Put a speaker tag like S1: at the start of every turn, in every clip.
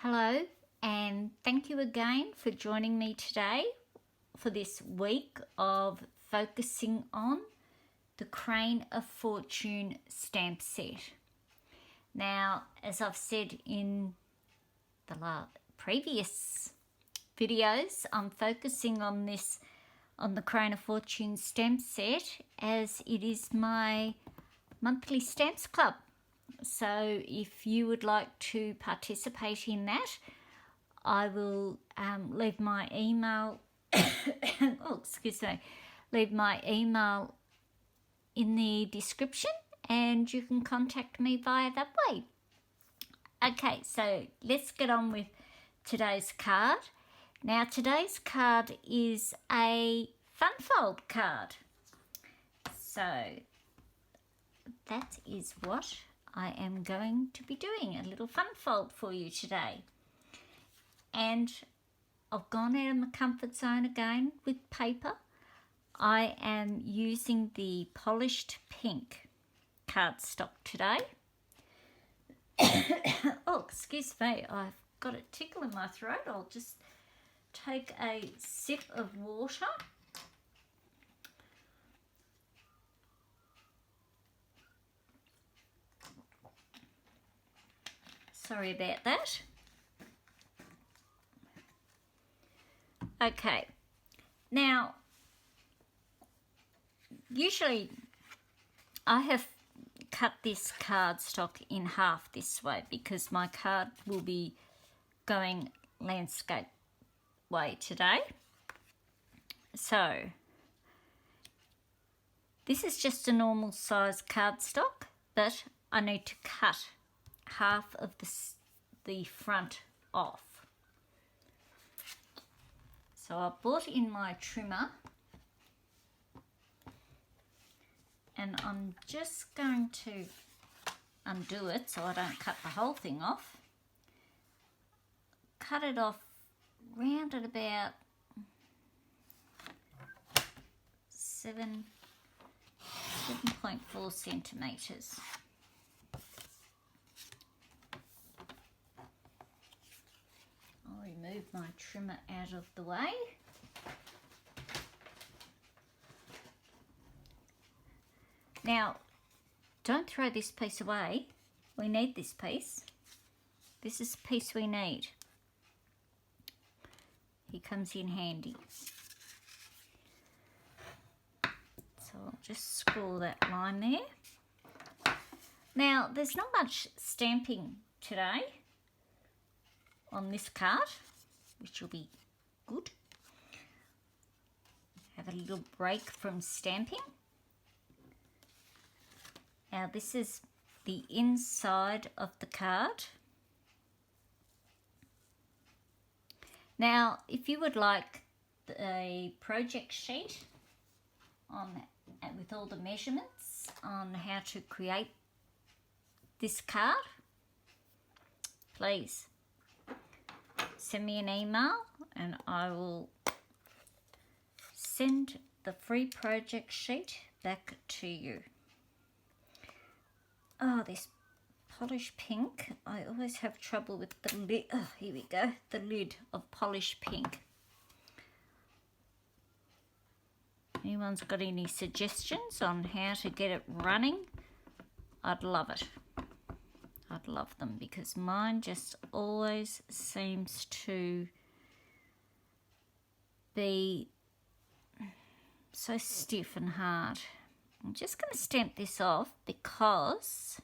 S1: Hello, and thank you again for joining me today for this week of focusing on the Crane of Fortune stamp set. Now, as I've said in the previous videos, I'm focusing on the Crane of Fortune stamp set as it is my monthly stamps club. So if you would like to participate in that, I will leave my email leave my email in the description and you can contact me via that way. Okay, so let's get on with today's card. Now today's card is a fun fold card. So that is what I am going to be doing, a little fun fold for you today. And I've gone out of my comfort zone again with paper. I am using the polished pink cardstock today. Oh, excuse me, I've got a tickle in my throat. I'll just take a sip of water. Sorry about that. Okay, now usually I have cut this cardstock in half this way because my card will be going landscape way today. So this is just a normal size cardstock, but I need to cut half of the front off. So I brought in my trimmer and I'm just going to undo it so I don't cut the whole thing off. Cut it off round at about 7.4 centimetres. I'll remove my trimmer out of the way. Now, don't throw this piece away. We need this piece. This is the piece we need. He comes in handy. So I'll just score that line there. Now, there's not much stamping today on this card, which will be good. Have a little break from stamping. Now this is the inside of the card. Now if you would like a project sheet with all the measurements on how to create this card, please send me an email and I will send the free project sheet back to you. Oh, this polished pink, I always have trouble with the lid. Oh, here we go, the lid of polished pink. Anyone's got any suggestions on how to get it running? I'd love it. I'd love them because mine just always seems to be so stiff and hard. I'm just going to stamp this off because,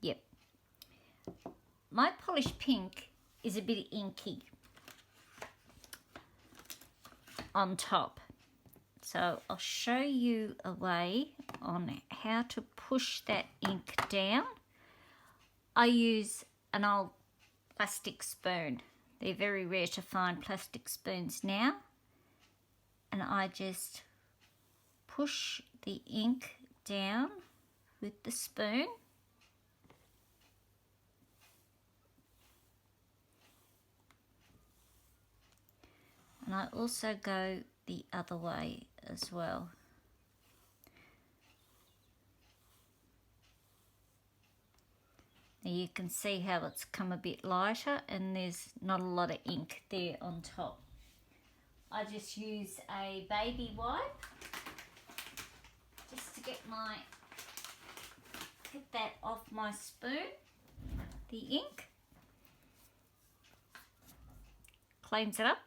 S1: yep, my polished pink is a bit inky on top. So I'll show you a way on how to push that ink down. I use an old plastic spoon. They're very rare to find plastic spoons now. And I just push the ink down with the spoon. And I also go the other way as well. Now you can see how it's come a bit lighter and there's not a lot of ink there on top. I just use a baby wipe just to get that off my spoon, the ink. Cleans it up.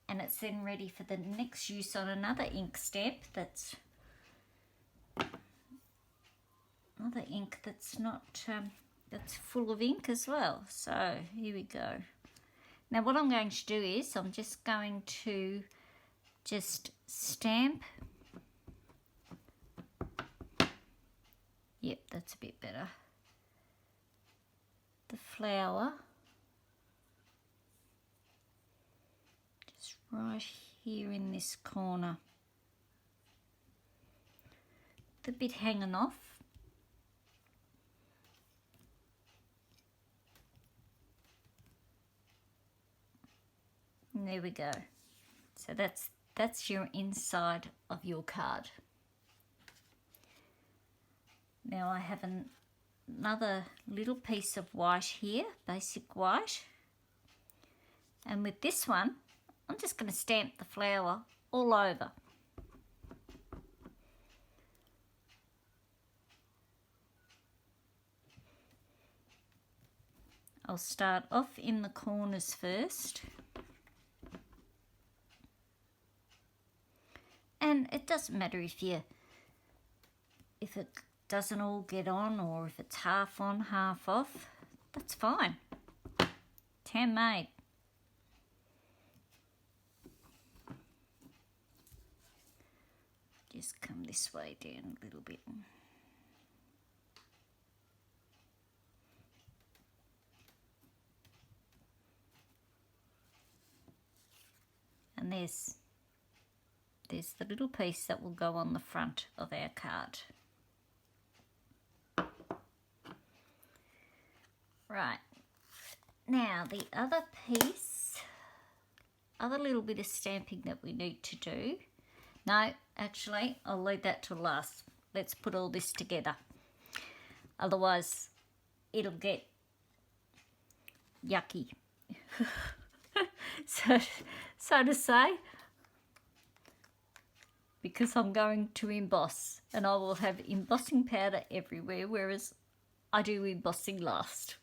S1: And it's then ready for the next use on another ink stamp that's another ink that's not that's full of ink as well. So here we go. Now what I'm going to do is I'm just going to stamp. Yep, that's a bit better. The flower just right here in this corner. The bit hanging off. And there we go. So that's your inside of your card. Now I have another little piece of white here, basic white. And with this one, I'm just going to stamp the flower all over. I'll start off in the corners first. And it doesn't matter if it doesn't all get on or if it's half on, half off, that's fine. It's handmade. Just come this way down a little bit. And there's the little piece that will go on the front of our card. Right, now the other piece, other little bit of stamping that we need to do. No, actually, I'll leave that till last. Let's put all this together. Otherwise, it'll get yucky. so to say, because I'm going to emboss and I will have embossing powder everywhere, whereas I do embossing last.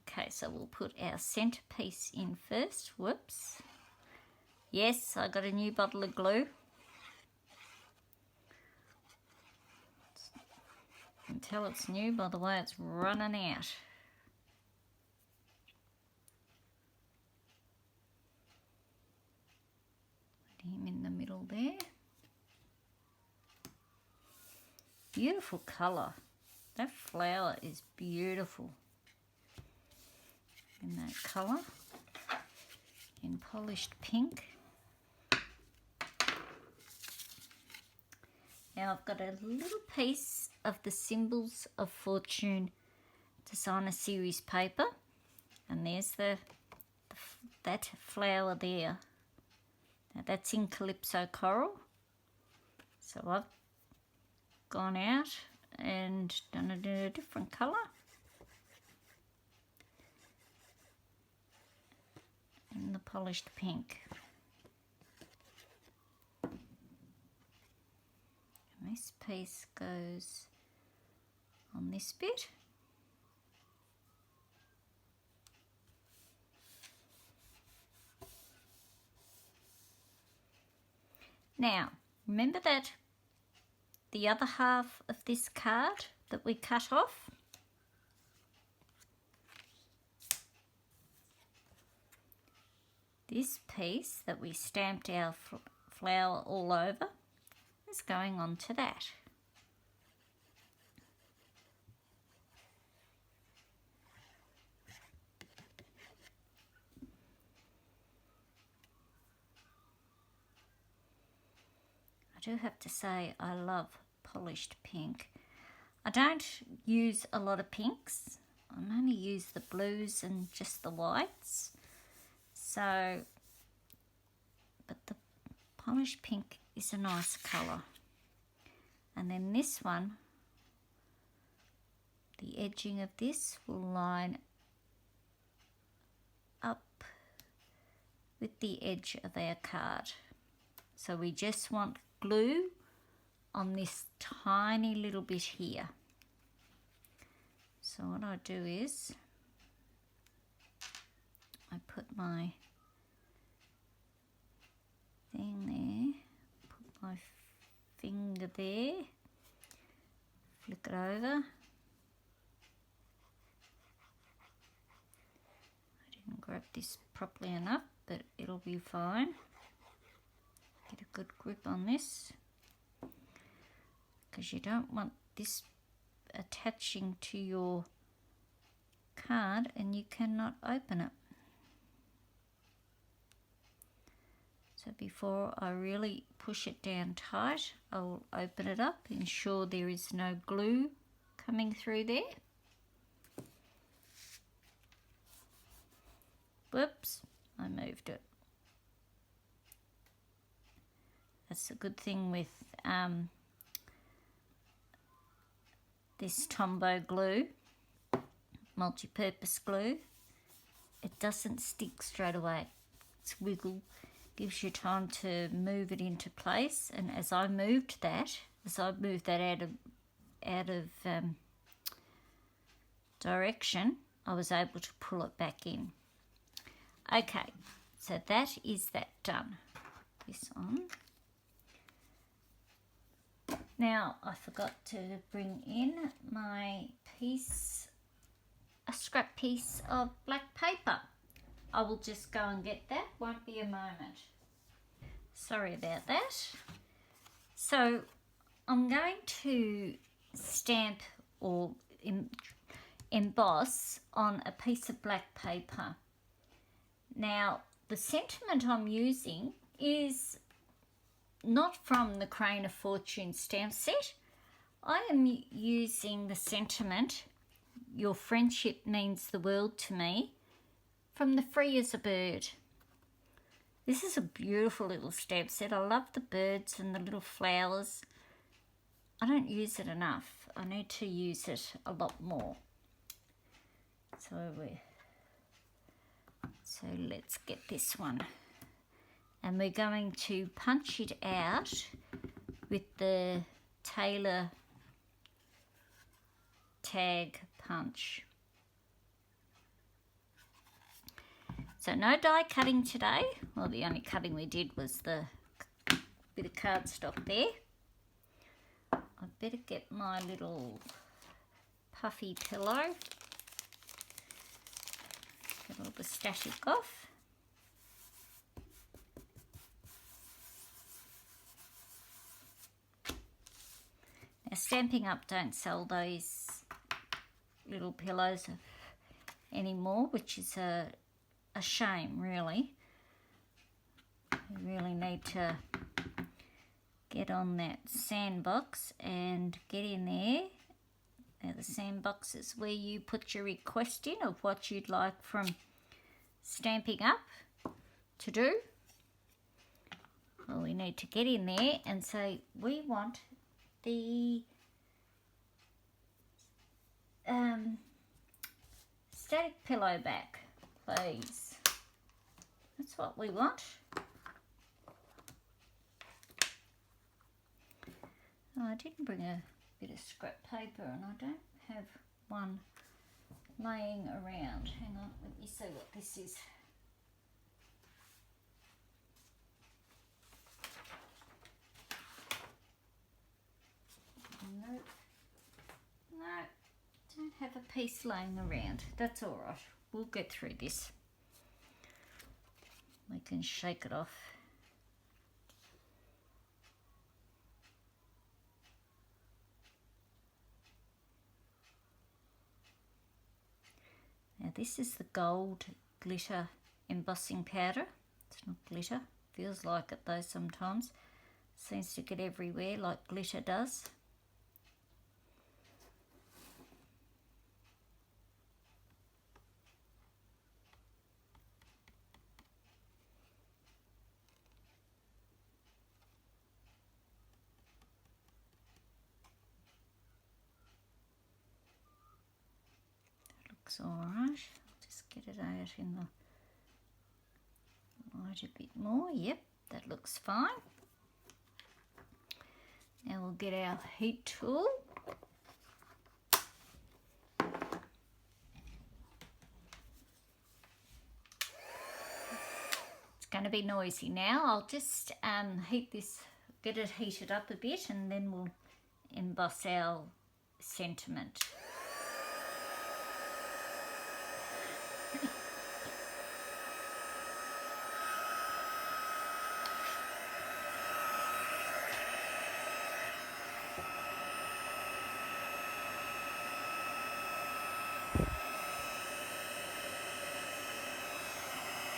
S1: Okay, so we'll put our centerpiece in first. Whoops. Yes, I got a new bottle of glue. You can tell it's new by the way it's running out. Him in the middle there. Beautiful colour. That flower is beautiful in that colour, in polished pink. Now I've got a little piece of the Symbols of Fortune Designer Series paper, and there's that flower there. Now that's in Calypso Coral. So I've gone out and done it in a different colour. In the polished pink. And this piece goes on this bit. Now, remember that the other half of this card that we cut off? This piece that we stamped our flower all over is going on to that. I do have to say I love polished pink. I don't use a lot of pinks. I only use the blues and just the whites. So, but the polished pink is a nice colour. And then this one, the edging of this will line up with the edge of our card. So we just want glue on this tiny little bit here. So what I do is I put my thing there, put my finger there, flick it over. I didn't grab this properly enough, but it'll be fine. Get a good grip on this, because you don't want this attaching to your card and you cannot open it. So before I really push it down tight, I will open it up, ensure there is no glue coming through there. Whoops, I moved it. That's a good thing with this Tombow glue, multi-purpose glue. It doesn't stick straight away. It's wiggle. Gives you time to move it into place, and as I moved that out of direction, I was able to pull it back in. Okay, so that is that done. Put this on. Now I forgot to bring in my piece, a scrap piece of black paper. I will just go and get that, won't be a moment. Sorry about that. So I'm going to stamp or emboss on a piece of black paper. Now the sentiment I'm using is not from the Crane of Fortune stamp set. I am using the sentiment, "Your friendship means the world to me," from the Free as a Bird. This is a beautiful little stamp set. I love the birds and the little flowers. I don't use it enough. I need to use it a lot more. So let's get this one. And we're going to punch it out with the Taylor tag punch. So no die cutting today. Well, the only cutting we did was the bit of cardstock there. I'd better get my little puffy pillow. Get all the static off. Now Stampin' Up don't sell those little pillows anymore, which is a shame, really. You really need to get on that sandbox and get in there. Now the sandbox is where you put your request in of what you'd like from Stampin' Up to do. Well, we need to get in there and say we want the static pillow back, please. That's what we want. Oh, I didn't bring a bit of scrap paper, and I don't have one laying around. Hang on, let me see what this is. Nope. No, don't have a piece laying around. That's all right. We'll get through this. We can shake it off. Now this is the gold glitter embossing powder. It's not glitter. Feels like it though sometimes. Seems to get everywhere like glitter does. looks alright. Just get it out in the light a bit more. Yep, that looks fine. Now we'll get our heat tool. It's going to be noisy now. I'll just get it heated up a bit, and then we'll emboss our sentiment.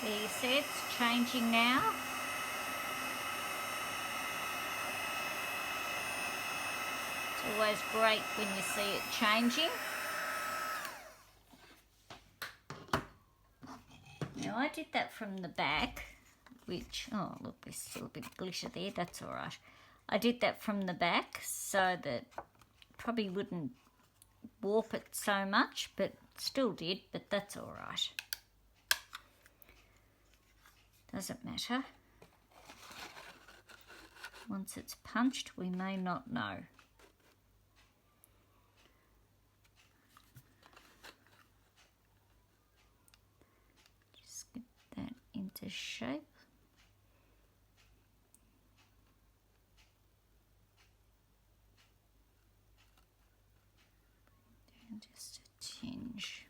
S1: There you see it's changing now. It's always great when you see it changing. Now I did that from the back, which, oh look, there's still a bit of glitter there, that's alright. I did that from the back so that probably wouldn't warp it so much, but still did, but that's alright. Doesn't matter. Once it's punched, we may not know. Just get that into shape. And just a tinge.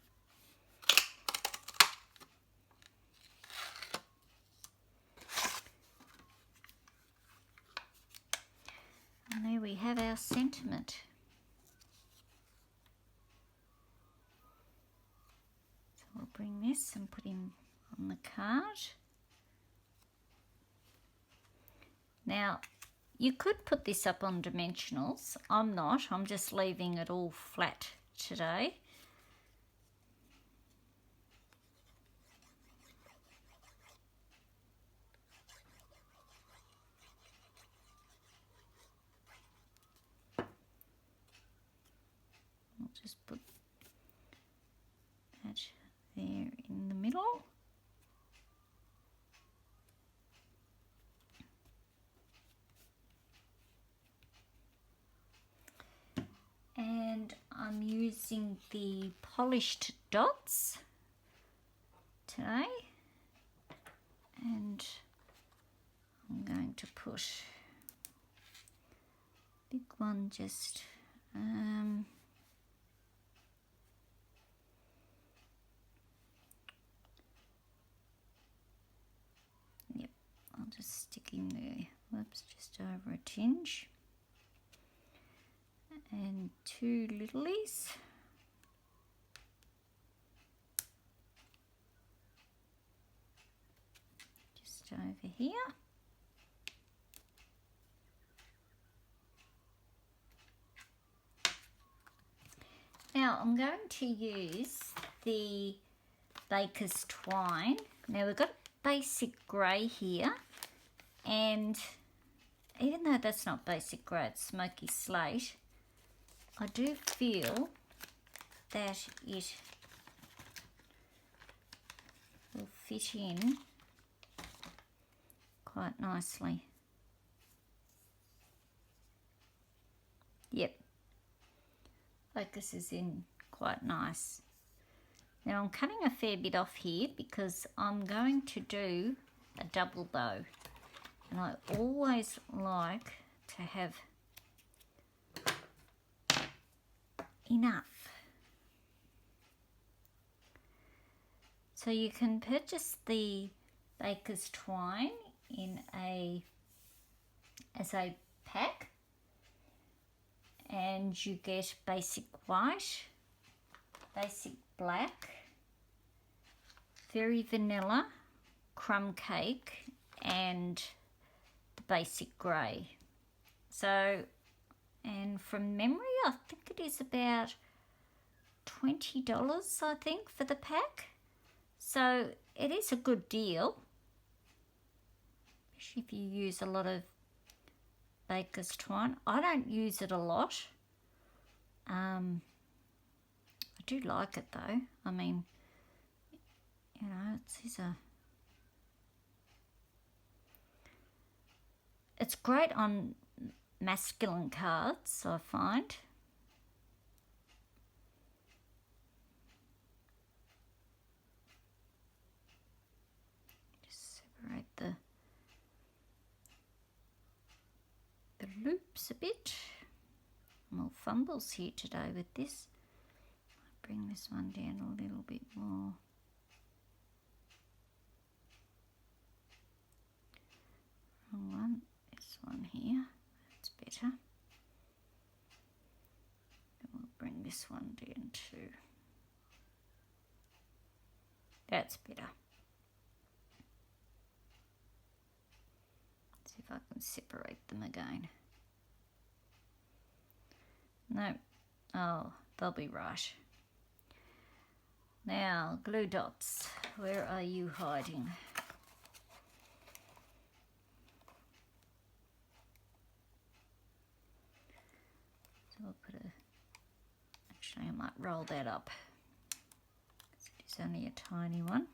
S1: And there we have our sentiment. So we'll bring this and put him on the card. Now, you could put this up on dimensionals. I'm not. I'm just leaving it all flat today. I'll just put that there in the middle. And I'm using the polished dots today, and I'm going to put big one just yep, I'll just stick in there, whoops, just over a tinge. And two littlies. Just over here. Now I'm going to use the baker's twine. Now we've got basic grey here, and even though that's not basic grey, it's smoky slate, I do feel that it will fit in quite nicely. Yep, focus is in quite nice. Now I'm cutting a fair bit off here because I'm going to do a double bow, and I always like to have enough. So you can purchase the baker's twine as a pack, and you get basic white, basic black, very vanilla, crumb cake, and the basic grey. So, and from memory, I think it is about $20, I think, for the pack. So it is a good deal, especially if you use a lot of baker's twine. I don't use it a lot. I do like it though. I mean, you know, it's great on masculine cards, I find. Just separate the loops a bit. More fumbles here today with this. I'll bring this one down a little bit more. Wrong one. This one here. That's better. And we'll bring this one down too. That's better. See if I can separate them again. No. Oh, they'll be right. Now, glue dots. Where are you hiding? So I'll put actually I might roll that up. It's only a tiny one.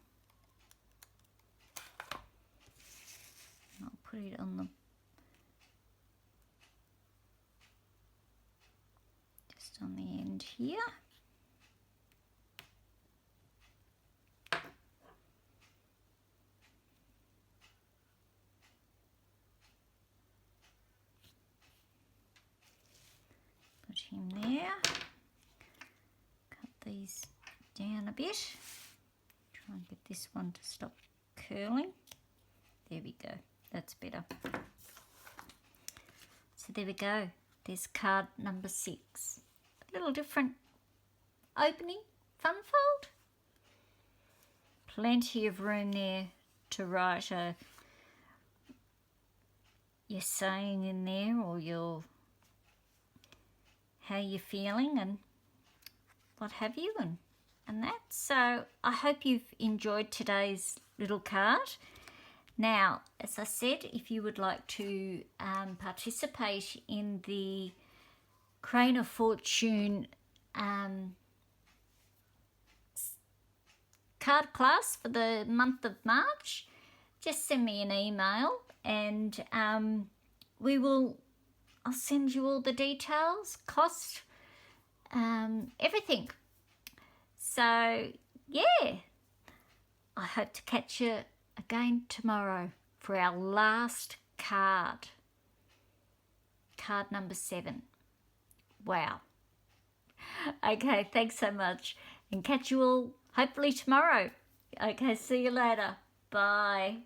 S1: And I'll put it on the on the end here. Put him there. Cut these down a bit. Try and get this one to stop curling. There we go. That's better. So there we go. There's card number 6. Little different opening, fun fold. Plenty of room there to write your saying in there, or your how you're feeling and what have you, and that. So I hope you've enjoyed today's little card. Now, as I said, if you would like to participate in the Crane of Fortune card class for the month of March, just send me an email and I'll send you all the details, cost, everything. So yeah, I hope to catch you again tomorrow for our last card number 7. Wow. Okay, thanks so much. And catch you all hopefully tomorrow. Okay, see you later. Bye.